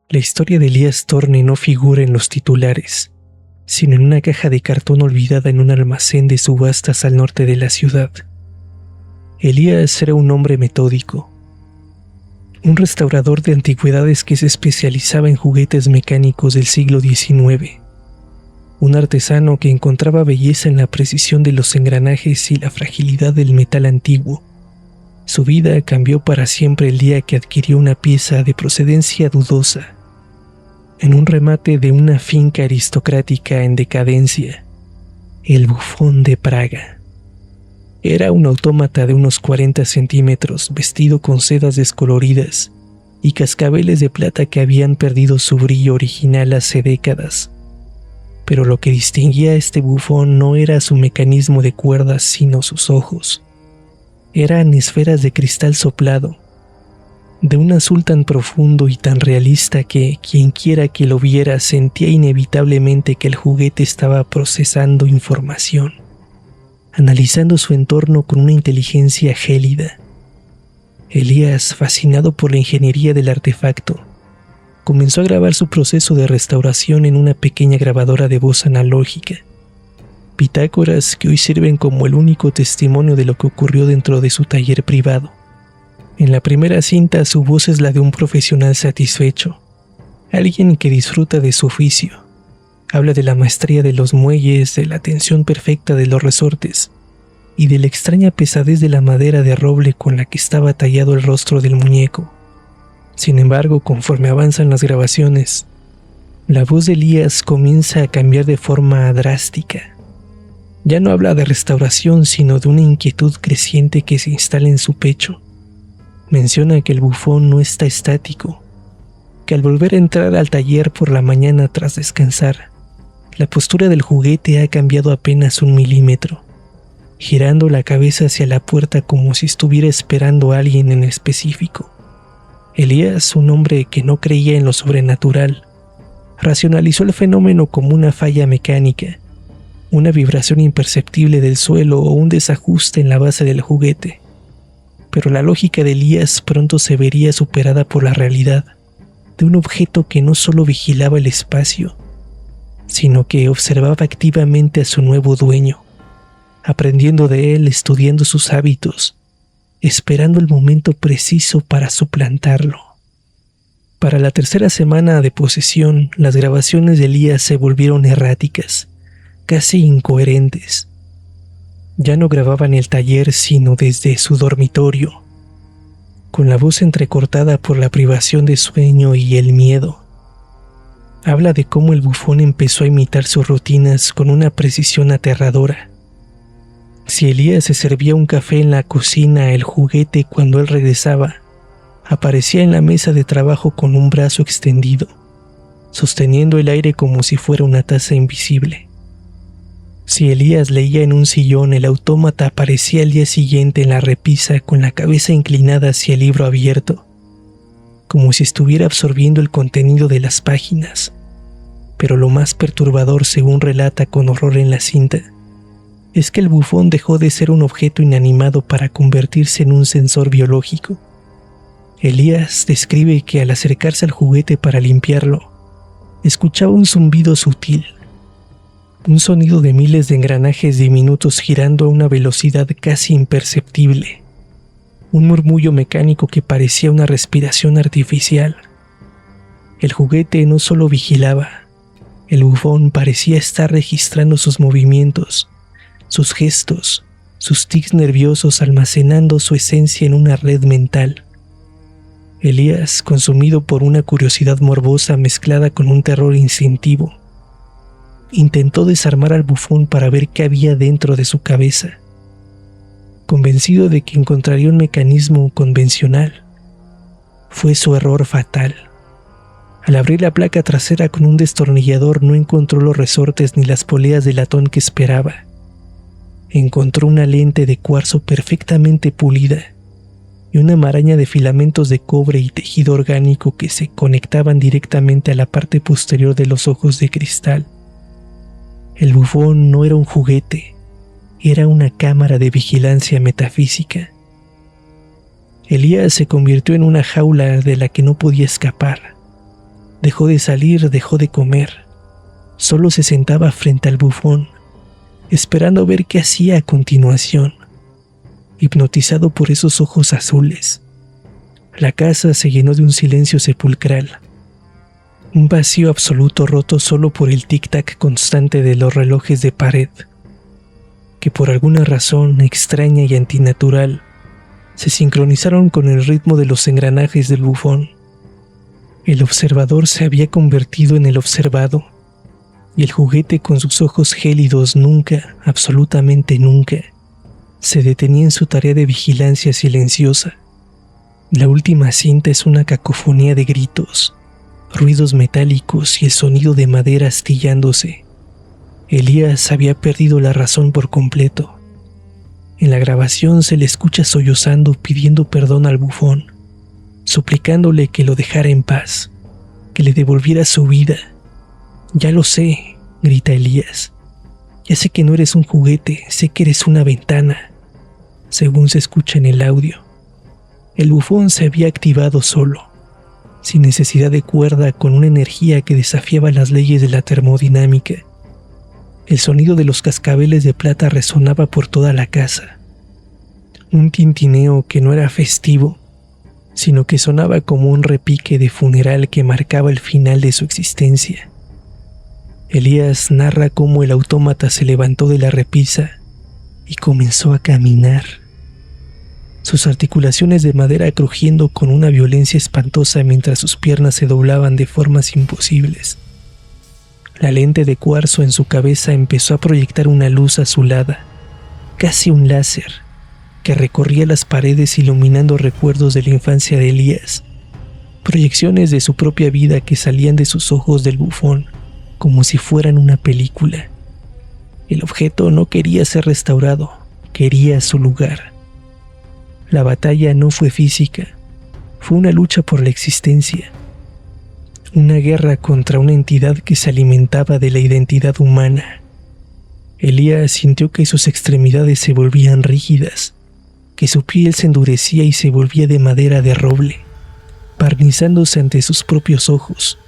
La historia de Elías Thorne no figura en los titulares, sino en una caja de cartón olvidada en un almacén de subastas al norte de la ciudad. Elías era un hombre metódico, un restaurador de antigüedades que se especializaba en juguetes mecánicos del siglo XIX, un artesano que encontraba belleza en la precisión de los engranajes y la fragilidad del metal antiguo. Su vida cambió para siempre el día que adquirió una pieza de procedencia dudosa en un remate de una finca aristocrática en decadencia, el Bufón de Praga. Era un autómata de unos 40 centímetros, vestido con sedas descoloridas y cascabeles de plata que habían perdido su brillo original hace décadas. Pero lo que distinguía a este bufón no era su mecanismo de cuerdas, sino sus ojos. Eran esferas de cristal soplado, de un azul tan profundo y tan realista que quienquiera que lo viera sentía inevitablemente que el juguete estaba procesando información, analizando su entorno con una inteligencia gélida. Elías, fascinado por la ingeniería del artefacto, comenzó a grabar su proceso de restauración en una pequeña grabadora de voz analógica, bitácoras que hoy sirven como el único testimonio de lo que ocurrió dentro de su taller privado. En la primera cinta su voz es la de un profesional satisfecho, alguien que disfruta de su oficio. Habla de la maestría de los muelles, de la tensión perfecta de los resortes y de la extraña pesadez de la madera de roble con la que estaba tallado el rostro del muñeco. Sin embargo, conforme avanzan las grabaciones, la voz de Elías comienza a cambiar de forma drástica. Ya no habla de restauración, sino de una inquietud creciente que se instala en su pecho. Menciona que el bufón no está estático, que al volver a entrar al taller por la mañana tras descansar, la postura del juguete ha cambiado apenas 1 milímetro, girando la cabeza hacia la puerta como si estuviera esperando a alguien en específico. Elías, un hombre que no creía en lo sobrenatural, racionalizó el fenómeno como una falla mecánica, una vibración imperceptible del suelo o un desajuste en la base del juguete. Pero la lógica de Elías pronto se vería superada por la realidad de un objeto que no solo vigilaba el espacio, sino que observaba activamente a su nuevo dueño, aprendiendo de él, estudiando sus hábitos, esperando el momento preciso para suplantarlo. Para la tercera semana de posesión, las grabaciones de Elías se volvieron erráticas, casi incoherentes. Ya no grababa en el taller, sino desde su dormitorio, con la voz entrecortada por la privación de sueño y el miedo. Habla de cómo el bufón empezó a imitar sus rutinas con una precisión aterradora. Si Elías se servía un café en la cocina, el juguete, cuando él regresaba, aparecía en la mesa de trabajo con un brazo extendido, sosteniendo el aire como si fuera una taza invisible. Si Elías leía en un sillón, el autómata aparecía al día siguiente en la repisa con la cabeza inclinada hacia el libro abierto, como si estuviera absorbiendo el contenido de las páginas. Pero lo más perturbador, según relata con horror en la cinta, es que el bufón dejó de ser un objeto inanimado para convertirse en un sensor biológico. Elías describe que al acercarse al juguete para limpiarlo, escuchaba un zumbido sutil, un sonido de miles de engranajes diminutos girando a una velocidad casi imperceptible, un murmullo mecánico que parecía una respiración artificial. El juguete no solo vigilaba, el bufón parecía estar registrando sus movimientos, sus gestos, sus tics nerviosos, almacenando su esencia en una red mental. Elías, consumido por una curiosidad morbosa mezclada con un terror instintivo, intentó desarmar al bufón para ver qué había dentro de su cabeza. Convencido de que encontraría un mecanismo convencional, fue su error fatal. Al abrir la placa trasera con un destornillador no encontró los resortes ni las poleas de latón que esperaba. Encontró una lente de cuarzo perfectamente pulida y una maraña de filamentos de cobre y tejido orgánico que se conectaban directamente a la parte posterior de los ojos de cristal. El bufón no era un juguete, era una cámara de vigilancia metafísica. Elías se convirtió en una jaula de la que no podía escapar, Dejó de salir, dejó de comer. Solo se sentaba frente al bufón, esperando ver qué hacía a continuación, hipnotizado por esos ojos azules. La casa se llenó de un silencio sepulcral, un vacío absoluto roto solo por el tic-tac constante de los relojes de pared, que por alguna razón extraña y antinatural se sincronizaron con el ritmo de los engranajes del bufón. El observador se había convertido en el observado, y el juguete con sus ojos gélidos nunca, absolutamente nunca, se detenía en su tarea de vigilancia silenciosa. La última cinta es una cacofonía de gritos, ruidos metálicos y el sonido de madera astillándose. Elías había perdido la razón por completo. En la grabación se le escucha sollozando pidiendo perdón al bufón, suplicándole que lo dejara en paz, que le devolviera su vida. «Ya lo sé», grita Elías. «Ya sé que no eres un juguete, sé que eres una ventana», según se escucha en el audio. El bufón se había activado solo, sin necesidad de cuerda, con una energía que desafiaba las leyes de la termodinámica. El sonido de los cascabeles de plata resonaba por toda la casa. Un tintineo que no era festivo, sino que sonaba como un repique de funeral que marcaba el final de su existencia. Elías narra cómo el autómata se levantó de la repisa y comenzó a caminar, sus articulaciones de madera crujiendo con una violencia espantosa mientras sus piernas se doblaban de formas imposibles. La lente de cuarzo en su cabeza empezó a proyectar una luz azulada, casi un láser, que recorría las paredes iluminando recuerdos de la infancia de Elías, proyecciones de su propia vida que salían de sus ojos del bufón como si fueran una película. El objeto no quería ser restaurado, quería su lugar. La batalla no fue física, fue una lucha por la existencia, una guerra contra una entidad que se alimentaba de la identidad humana. Elías sintió que sus extremidades se volvían rígidas, que su piel se endurecía y se volvía de madera de roble, barnizándose ante sus propios ojos.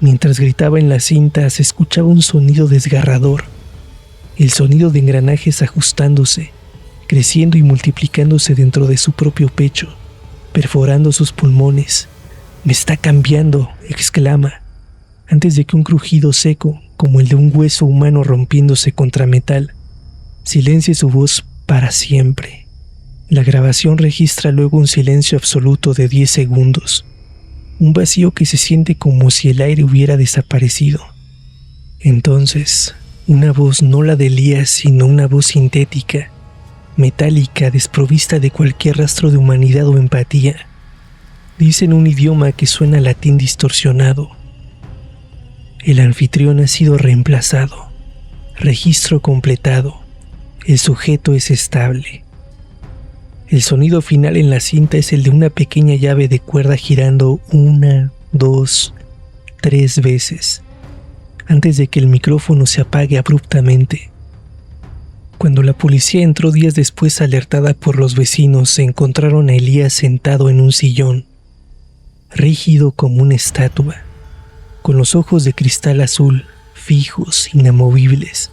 Mientras gritaba en la cinta se escuchaba un sonido desgarrador, el sonido de engranajes ajustándose, creciendo y multiplicándose dentro de su propio pecho, perforando sus pulmones. «Me está cambiando», exclama, antes de que un crujido seco, como el de un hueso humano rompiéndose contra metal, silencie su voz para siempre. La grabación registra luego un silencio absoluto de 10 segundos, un vacío que se siente como si el aire hubiera desaparecido. Entonces, una voz, no la de Elías, sino una voz sintética, metálica, desprovista de cualquier rastro de humanidad o empatía, dice en un idioma que suena a latín distorsionado: «El anfitrión ha sido reemplazado. Registro completado. El sujeto es estable». El sonido final en la cinta es el de una pequeña llave de cuerda girando 1, 2, 3 veces, antes de que el micrófono se apague abruptamente. Cuando la policía entró días después, alertada por los vecinos, se encontraron a Elías sentado en un sillón, rígido como una estatua, con los ojos de cristal azul, fijos, inamovibles,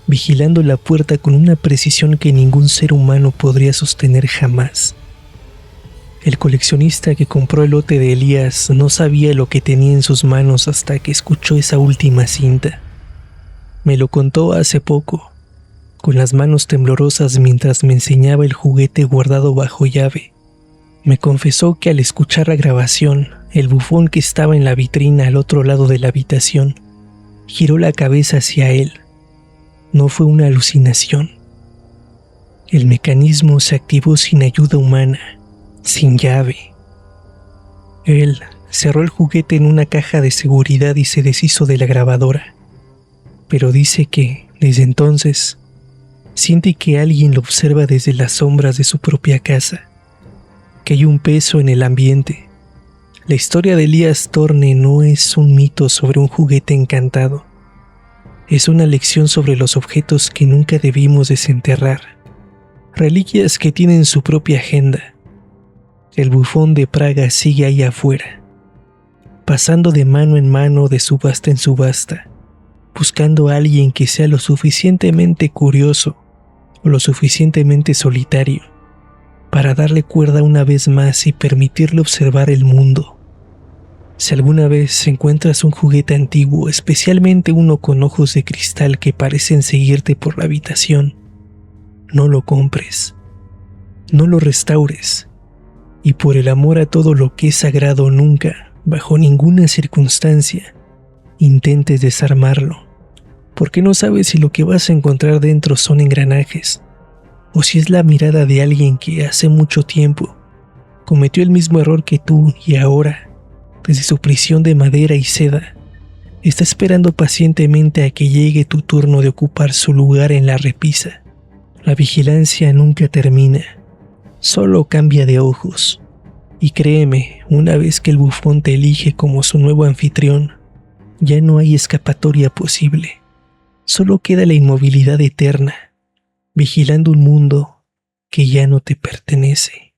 vigilando la puerta con una precisión que ningún ser humano podría sostener jamás. El coleccionista que compró el lote de Elías no sabía lo que tenía en sus manos hasta que escuchó esa última cinta. Me lo contó hace poco, con las manos temblorosas mientras me enseñaba el juguete guardado bajo llave. Me confesó que al escuchar la grabación, el bufón que estaba en la vitrina al otro lado de la habitación giró la cabeza hacia él. No fue una alucinación. El mecanismo se activó sin ayuda humana, sin llave. Él cerró el juguete en una caja de seguridad y se deshizo de la grabadora. Pero dice que, desde entonces, siente que alguien lo observa desde las sombras de su propia casa, que hay un peso en el ambiente. La historia de Elías Thorne no es un mito sobre un juguete encantado. Es una lección sobre los objetos que nunca debimos desenterrar, reliquias que tienen su propia agenda. El bufón de Praga sigue ahí afuera, pasando de mano en mano, de subasta en subasta, buscando a alguien que sea lo suficientemente curioso o lo suficientemente solitario para darle cuerda una vez más y permitirle observar el mundo. Si alguna vez encuentras un juguete antiguo, especialmente uno con ojos de cristal que parecen seguirte por la habitación, no lo compres, no lo restaures, y por el amor a todo lo que es sagrado, nunca, bajo ninguna circunstancia, intentes desarmarlo, porque no sabes si lo que vas a encontrar dentro son engranajes, o si es la mirada de alguien que hace mucho tiempo cometió el mismo error que tú y ahora, desde su prisión de madera y seda, está esperando pacientemente a que llegue tu turno de ocupar su lugar en la repisa. La vigilancia nunca termina, solo cambia de ojos. Y créeme, una vez que el bufón te elige como su nuevo anfitrión, ya no hay escapatoria posible. Solo queda la inmovilidad eterna, vigilando un mundo que ya no te pertenece.